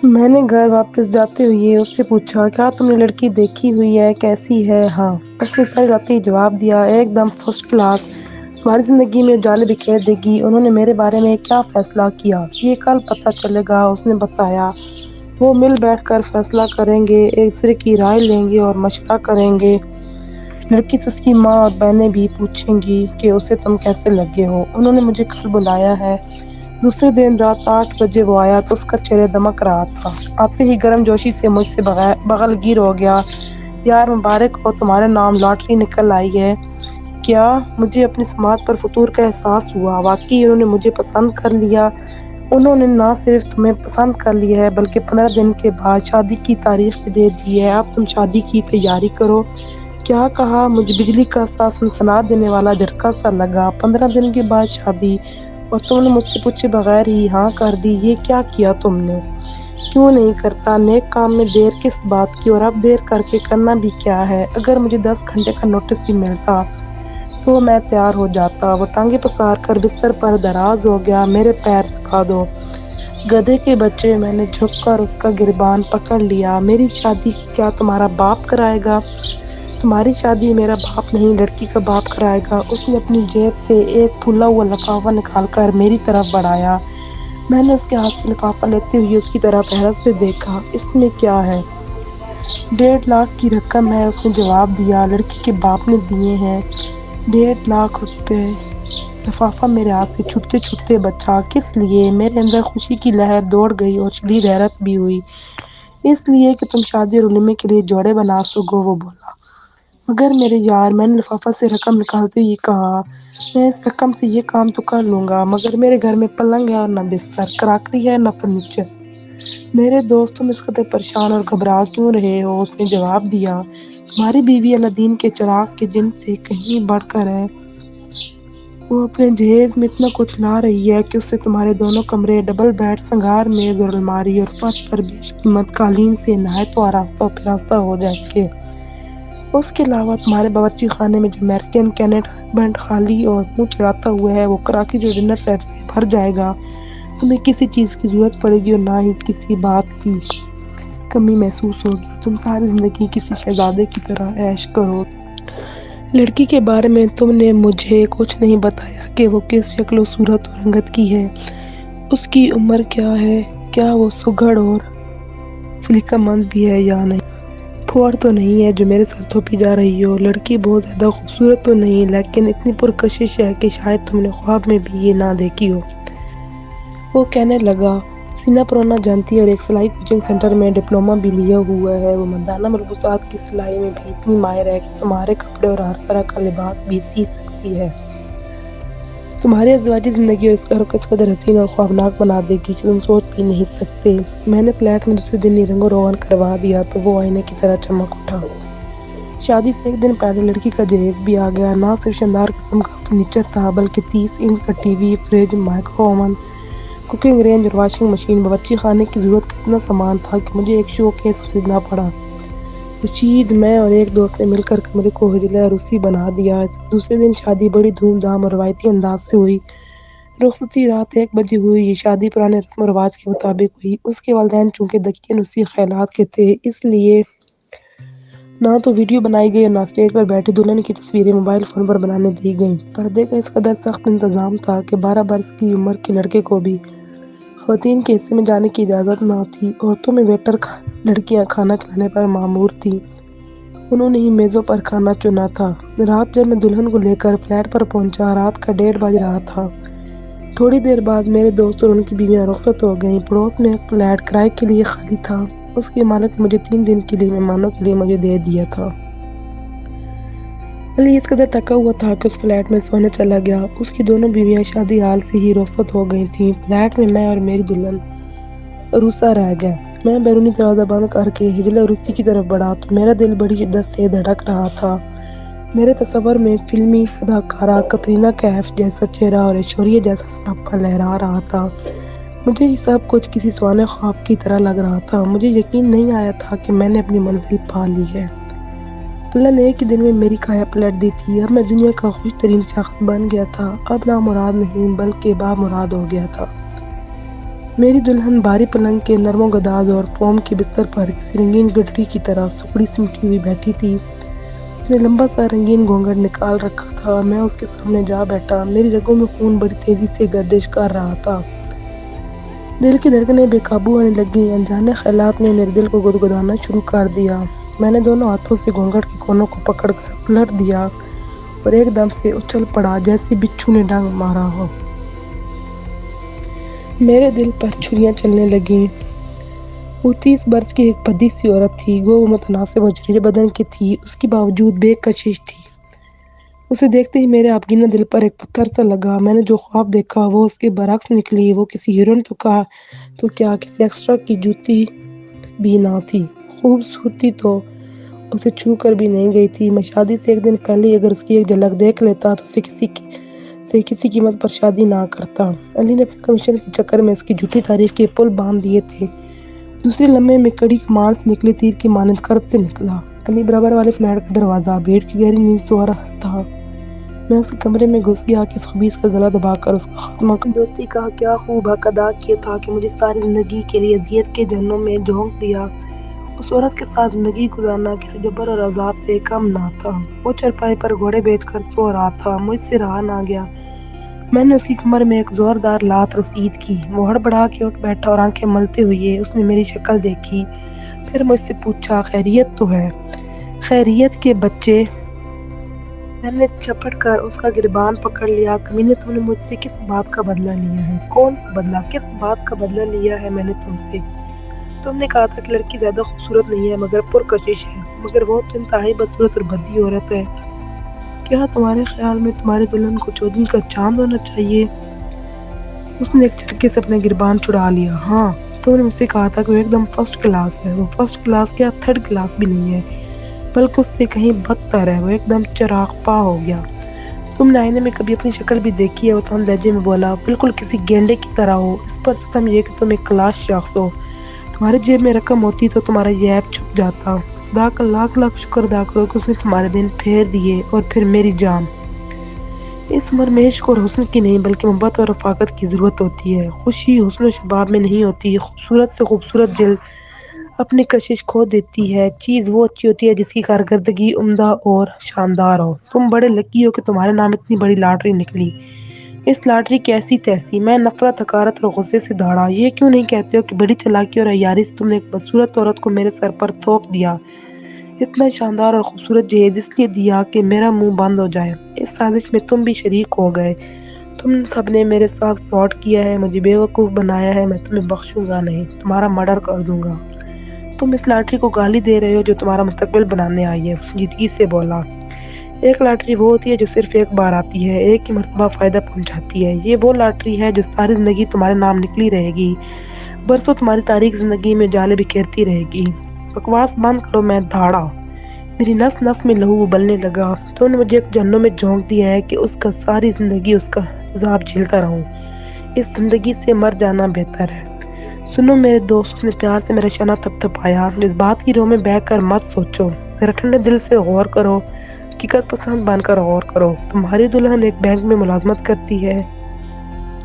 میں نے گھر واپس جاتے ہوئے اس سے پوچھا، کیا تم نے لڑکی دیکھی ہوئی ہے؟ کیسی ہے؟ ہاں، اس نے سر ہلاتے ہی جواب دیا، ایک دم فرسٹ کلاس، ہماری زندگی میں جال بکھیر دے گی۔ انہوں نے میرے بارے میں کیا فیصلہ کیا؟ یہ کل پتہ چلے گا، اس نے بتایا۔ وہ مل بیٹھ کر فیصلہ کریں گے، ایک دوسرے کی رائے لیں گے اور مشورہ کریں گے۔ لڑکی سے اس کی ماں اور بہنیں بھی پوچھیں گی کہ اسے تم کیسے لگے ہو۔ انہوں نے مجھے کل بلایا ہے۔ دوسرے دن رات 8 بجے وہ آیا تو اس کا چہرہ دمک رہا تھا۔ آتے ہی گرم جوشی سے مجھ سے بغل گیر ہو گیا، یار مبارک ہو، تمہارے نام لاٹری نکل آئی ہے۔ کیا؟ مجھے اپنی سماعت پر فطور کا احساس ہوا۔ واقعی انہوں نے مجھے پسند کر لیا۔ انہوں نے نہ صرف تمہیں پسند کر لیا ہے بلکہ 15 دن کے بعد شادی کی تاریخ بھی دے دی ہے۔ اب تم شادی کی تیاری کرو۔ کیا کہا؟ مجھے بجلی کا سا سنسنا دینے والا جھٹکا سا لگا۔ 15 دن کے بعد شادی؟ اور تم نے مجھ سے پوچھے بغیر ہی ہاں کر دی؟ یہ کیا کیا تم نے؟ کیوں نہیں کرتا؟ نیک کام میں دیر کس بات کی؟ اور اب دیر کر کے کرنا بھی کیا ہے؟ اگر مجھے 10 گھنٹے کا نوٹس بھی ملتا تو میں تیار ہو جاتا۔ وہ ٹانگیں پسار کر بستر پر دراز ہو گیا۔ میرے پیر دبا دو، گدھے کے بچے۔ میں نے جھک کر اس کا گریبان پکڑ لیا۔ میری شادی کیا تمہارا باپ کرائے گا؟ تمہاری شادی میرا باپ نہیں، لڑکی کا باپ کرائے گا۔ اس نے اپنی جیب سے ایک پھولا ہوا لفافہ نکال کر میری طرف بڑھایا۔ میں نے اس کے ہاتھ سے لفافہ لیتے ہوئے اس کی طرف حیرت سے دیکھا۔ اس میں کیا ہے؟ 1.5 لاکھ کی رقم ہے، اس نے جواب دیا۔ لڑکی کے باپ نے دیے ہیں 1.5 لاکھ روپے۔ لفافہ میرے ہاتھ سے چھوٹتے چھوٹتے بچا۔ کس لیے؟ میرے اندر خوشی کی لہر دوڑ گئی اور شدید حیرت بھی ہوئی۔ اس لیے کہ تم شادی اور ولیمے کے لیے جوڑے بنا سکو، وہ بولا۔ مگر میرے یار، میں نے لفافہ سے رقم نکالتے ہی کہا، میں اس رقم سے یہ کام تو کر لوں گا، مگر میرے گھر میں پلنگ ہے اور نہ بستر، کراکری ہے نہ فرنیچر۔ میرے دوست، تم اس قدر پریشان اور گھبرا کیوں رہے ہو؟ اس نے جواب دیا، تمہاری بیوی الادین کے چراغ کے جن سے کہیں بڑھ کر ہے۔ وہ اپنے جہیز میں اتنا کچھ لا رہی ہے کہ اس سے تمہارے دونوں کمرے، ڈبل بیڈ، سنگار میز اور الماری اور فرش پر بیش قیمت قالین سے نہایت آراستہ و پراستہ ہو جائیں گے۔ اس کے علاوہ تمہارے باورچی خانے میں جو امریکن کینٹ بنٹ خالی اور منہ چڑھاتا ہوا ہے، وہ کراچی جو ڈنر سیٹ سے بھر جائے گا۔ تمہیں کسی چیز کی ضرورت پڑے گی اور نہ ہی کسی بات کی کمی محسوس ہوگی۔ تم ساری زندگی کسی شہزادے کی طرح عیش کرو۔ لڑکی کے بارے میں تم نے مجھے کچھ نہیں بتایا کہ وہ کس شکل و صورت و رنگت کی ہے، اس کی عمر کیا ہے، کیا وہ سگڑ اور سلیقہ مند بھی ہے یا نہیں، پھوڑ تو نہیں ہے جو میرے سر تھوپی جا رہی ہو۔ لڑکی بہت زیادہ خوبصورت تو نہیں، لیکن اتنی پرکشش ہے کہ شاید تم نے خواب میں بھی یہ نہ دیکھی ہو۔ وہ کہنے لگا، سینا پرونا جانتی ہے اور ایک سلائی کوچنگ سینٹر میں ڈپلومہ بھی لیا ہوا ہے۔ وہ مردانہ ملبوسات کی سلائی میں بھی اتنی ماہر ہے کہ تمہارے کپڑے اور ہر طرح کا لباس بھی سی سکتی ہے۔ تمہاری ازدواجی زندگی اور اس گھر کو اس قدر حسین اور خوابناک بنا دے گی کہ تم سوچ بھی نہیں سکتے۔ میں نے فلیٹ میں دوسرے دن ہی رنگ و روغن کروا دیا تو وہ آئینے کی طرح چمک اٹھا۔ شادی سے ایک دن پہلے لڑکی کا جہیز بھی آ گیا۔ نہ صرف شاندار قسم کا فرنیچر تھا بلکہ 30 انچ کا T V, fridge, micro oven, cooking range اور واشنگ مشین۔ باورچی خانے کی ضرورت کا اتنا سامان تھا کہ مجھے ایک شو کیس خریدنا پڑا۔ رشید، میں اور ایک دوست نے مل کر کمرے کو حجرہ عروسی بنا دیا۔ دوسرے دن شادی بڑی دھوم دھام اور روایتی انداز سے ہوئی۔ رخصتی رات 1 بجے ہوئی۔ یہ شادی پرانے رسم و رواج کے مطابق ہوئی۔ اس کے والدین چونکہ دقیانوسی خیالات کے تھے، اس لیے نہ تو ویڈیو بنائی گئی اور نہ اسٹیج پر بیٹھی دلہن کی تصویریں موبائل فون پر بنانے دی گئیں۔ پردے کا اس قدر سخت انتظام تھا کہ 12 برس کی عمر کے لڑکے کو بھی خواتین کے حصے میں جانے کی اجازت نہ تھی۔ عورتوں میں ویٹر لڑکیاں کھانا کھلانے پر مامور تھیں۔ انہوں نے ہی میزوں پر کھانا چنا تھا۔ رات جب میں دلہن کو لے کر فلیٹ پر پہنچا، رات کا 1:30 بج رہا تھا۔ تھوڑی دیر بعد میرے دوست اور ان کی بیویاں رخصت ہو گئیں۔ پڑوس میں ایک فلیٹ کرائے کے لیے خالی تھا۔ اس کے مالک نے مجھے 3 دن کے لیے مہمانوں کے لیے مجھے دے دیا تھا۔ علی اس قدر تھکا ہوا تھا کہ اس فلیٹ میں سونے چلا گیا۔ اس کی دونوں بیویاں شادی حال سے ہی رخصت ہو گئی تھیں۔ فلیٹ میں اور میری دلہن عروسہ رہ گئے۔ میں بیرونی دروازہ بند کر کے حجرہ عروسی کی طرف بڑھا تو میرا دل بڑی شدت سے دھڑک رہا تھا۔ میرے تصور میں فلمی اداکارہ کترینہ کیف جیسا چہرہ اور ایشوریا جیسا سراپا لہرا رہا تھا۔ مجھے یہ سب کچھ کسی سوانح خواب کی طرح لگ رہا تھا۔ مجھے یقین نہیں آیا تھا کہ میں نے اپنی منزل پا لی ہے۔ اللہ نے ایک ہی دن میں میری کایا پلٹ دی تھی۔ اب میں دنیا کا خوش ترین شخص بن گیا تھا۔ اب نامراد نہیں بلکہ بامراد ہو گیا تھا۔ میری دلہن بھاری پلنگ کے نرم و گداز اور فوم کے بستر پر کسی رنگین گٹری کی طرح سکڑی سمٹی ہوئی بیٹھی تھی۔ اس نے لمبا سا رنگین گھونگھٹ نکال رکھا تھا۔ میں اس کے سامنے جا بیٹھا۔ میری رگوں میں خون بڑی تیزی سے گردش کر رہا تھا۔ دل کی دھڑکنیں بے قابو ہونے لگیں۔ انجانے خیالات نے میرے دل کو گدگدانا شروع کر دیا۔ میں نے دونوں ہاتھوں سے گھونگھٹ کے کونوں کو پکڑ کر الٹ دیا اور ایک دم سے اچھل پڑا جیسے بچھو نے ڈنک مارا ہو۔ میرے دل پر چھریاں چلنے لگیں۔ وہ 30 برس کی ایک بھدی سی عورت تھی۔ گو وہ متناسب و جریرے بدن کی تھی، اس کے باوجود بے کشش تھی۔ اسے دیکھتے ہی میرے آبگینہ دل پر ایک پتھر سا لگا۔ میں نے جو خواب دیکھا وہ اس کے برعکس نکلی۔ وہ کسی ہیروئن تو کیا کسی ایکسٹرا کی جوتی بھی نہ تھی۔ خوبصورتی تو اسے چھو کر بھی نہیں گئی تھی۔ میں شادی سے ایک دن پہلے ہی اگر اس کی ایک جھلک دیکھ لیتا تو اسے کسی قیمت پر شادی نہ کرتا۔ علی نے اپنے کمیشن کے چکر میں اس کی جھوٹی تعریف کے پل باندھ دیے تھے۔ دوسرے لمحے میں کڑی کمان سے نکلے تیر کی مانند کرب سے نکلا۔ علی برابر والے فلیٹ کا دروازہ بھیڑ کی گہری نیند سو رہا تھا۔ میں اس کے کمرے میں گھس گیا کہ اس خبیث کا گلا دبا کر اس کا خاتمہ کروں۔ دوستی کا کیا خوب حق ادا کیا تھا کہ مجھے ساری زندگی کے لیے اذیت کے جہنم میں جھونک دیا۔ اس عورت کے ساتھ زندگی گزارنا کسی جبر اور عذاب سے کم نہ تھا۔ وہ چارپائی پر گھوڑے بیچ کر سو رہا تھا۔ مجھ سے رہا نہ گیا۔ میں نے اس کی کمر میں ایک زوردار لات رسید کی۔ وہ ہڑبڑا کے اٹھ بیٹھا اور آنکھیں ملتے ہوئے اس نے میری شکل دیکھی۔ پھر مجھ سے پوچھا، خیریت تو ہے؟ خیریت کے بچے! میں نے چپٹ کر اس کا گریبان پکڑ لیا۔ کمینے، تم نے مجھ سے کس بات کا بدلہ لیا ہے؟ کون سا بدلہ؟ کس بات کا بدلہ لیا ہے میں نے تم سے؟ تم نے کہا تھا کہ لڑکی زیادہ خوبصورت نہیں ہے مگر پرکشش ہے، مگر وہ تو انتہائی بدصورت اور بھدی عورت ہے۔ کیا تمہارے خیال میں تمہاری دلہن کو 14ویں کا چاند ہونا چاہیے؟ اس نے ایک جھٹکے سے اپنا گریبان چھڑا لیا۔ ہاں، تم نے مجھ سے کہا تھا کہ وہ ایک دم فرسٹ کلاس ہے۔ وہ فرسٹ کلاس کیا، تھرڈ کلاس بھی نہیں ہے، بلکہ اس سے کہیں بدتر ہے۔ وہ ایک دم چراغ پا ہو گیا۔ تم نے آئینے میں کبھی اپنی شکل بھی دیکھی ہے؟ وہ تند لہجے میں بولا، بالکل کسی گینڈے کی طرح ہو۔ اس پر ستم یہ کہ تم ایک کلاس شخص ہو۔ تمہاری جیب میں رقم ہوتی تو تمہارا یہ عیب چھپ جاتا۔ خدا کا لاکھ لاکھ شکر ادا کرو کہ اس نے تمہارے دن پھیر دیے۔ اور پھر میری جان! اس عمر میں عشق اور حسن کی نہیں بلکہ محبت اور رفاقت کی ضرورت ہوتی ہے۔ خوشی حسن و شباب میں نہیں ہوتی۔ خوبصورت سے خوبصورت جلد اپنی کشش کھو دیتی ہے۔ چیز وہ اچھی ہوتی ہے جس کی کارکردگی عمدہ اور شاندار ہو۔ تم بڑے لکی ہو کہ تمہارے نام اتنی بڑی لاٹری نکلی۔ اس لاٹری کی ایسی تیسی! میں نفرت، حقارت اور غصے سے دھاڑا۔ یہ کیوں نہیں کہتے ہو کہ بڑی چالاکی اور عیاری سے تم نے ایک بدصورت عورت کو میرے سر پر تھوپ دیا؟ اتنا شاندار اور خوبصورت جہیز اس لیے دیا کہ میرا منہ بند ہو جائے۔ اس سازش میں تم بھی شریک ہو گئے۔ تم سب نے میرے ساتھ فراڈ کیا ہے، مجھے بے وقوف بنایا ہے۔ میں تمہیں بخشوں گا نہیں، تمہارا مرڈر کر دوں گا۔ تم اس لاٹری کو گالی دے رہے ہو جو تمہارا مستقبل بنانے آئی ہے، سنجیدگی سے بولا۔ ایک لاٹری وہ ہوتی ہے جو صرف ایک بار آتی ہے، ایک ہی مرتبہ فائدہ پہنچاتی ہے۔ یہ وہ لاٹری ہے جو ساری زندگی تمہارے نام نکلی رہے گی، برسوں تمہاری تاریک زندگی میں جالے بکھیرتی رہے گی۔ بکواس بند کرو، میں دھاڑا۔ میری نس نس میں لہو ابلنے لگا۔ تم نے مجھے ایک جہنم میں جھونک دیا ہے کہ اس کا ساری زندگی اس کا عذاب جھیلتا رہوں۔ اس زندگی سے مر جانا بہتر ہے۔ سنو میرے دوست، اس نے پیار سے میرا شانہ تھپ تھپایا، جذبات کی رو میں بہہ کر مت سوچو، ذرا ٹھنڈے دل سے غور کرو، حقیقت پسند بن کر غور کرو۔ تمہاری دلہن ایک بینک میں ملازمت کرتی ہے۔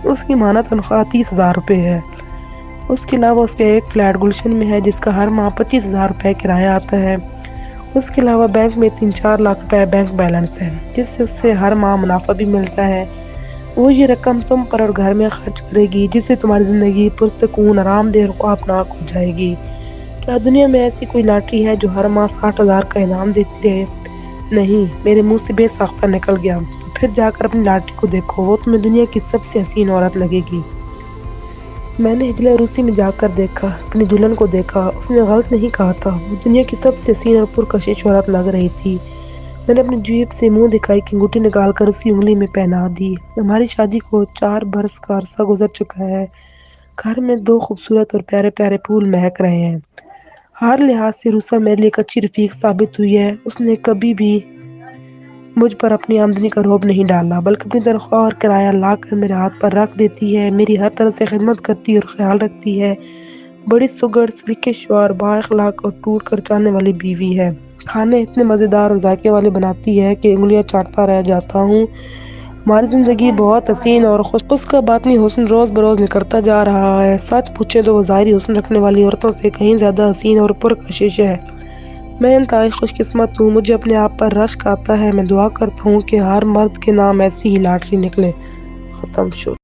اس کی ماہانہ تنخواہ 30,000 روپے ہے۔ اس کے علاوہ اس کا ایک فلیٹ گلشن میں ہے جس کا ہر ماہ 25,000 روپے کرایہ آتا ہے۔ اس کے علاوہ بینک میں 3-4 لاکھ روپے بینک بیلنس ہے جس سے اسے ہر ماہ منافع بھی ملتا ہے۔ وہ یہ رقم تم پر اور گھر میں خرچ کرے گی جس سے تمہاری زندگی پرسکون، آرام دہ اور خوابناک ہو جائے گی۔ کیا دنیا میں ایسی کوئی لاٹری ہے جو ہر ماہ 60,000 کا انعام دیتی رہے؟ نہیں، میرے منہ سے بے ساختہ نکل گیا۔ تو پھر جا کر اپنی لاٹری کو دیکھو، وہ تمہیں دنیا کی سب سے حسین عورت لگے گی۔ میں نے ہجلہ عروسی میں جا کر دیکھا، اپنی دلہن کو دیکھا۔ اس نے غلط نہیں کہا تھا، وہ دنیا کی سب سے حسین اور پرکشش عورت لگ رہی تھی۔ میں نے اپنی جیب سے منہ دکھائی کی انگوٹھی نکال کر اس کی انگلی میں پہنا دی۔ ہماری شادی کو 4 برس کا عرصہ گزر چکا ہے۔ گھر میں 2 خوبصورت اور پیارے پیارے پھول مہک رہے ہیں۔ ہر لحاظ سے روسا میرے لیے ایک اچھی رفیق ثابت ہوئی ہے۔ اس نے کبھی بھی مجھ پر اپنی آمدنی کا رعب نہیں ڈالا بلکہ اپنی تنخواہ اور کرایہ لا کر میرے ہاتھ پر رکھ دیتی ہے۔ میری ہر طرح سے خدمت کرتی اور خیال رکھتی ہے۔ بڑی سگڑ، سلیقے شعور، با اخلاق اور ٹوٹ کر چاہنے والی بیوی ہے۔ کھانے اتنے مزیدار اور ذائقے والے بناتی ہے کہ انگلیاں چاٹتا رہ جاتا ہوں۔ ہماری زندگی بہت حسین اور خوش، اس کا باطنی حسن روز بروز نکھرتا جا رہا ہے۔ سچ پوچھے تو وہ ظاہری حسن رکھنے والی عورتوں سے کہیں زیادہ حسین اور پرکشش ہے۔ میں انتہائی خوش قسمت ہوں، مجھے اپنے آپ پر رشک آتا ہے۔ میں دعا کرتا ہوں کہ ہر مرد کے نام ایسی ہی لاٹری نکلے۔ ختم شد۔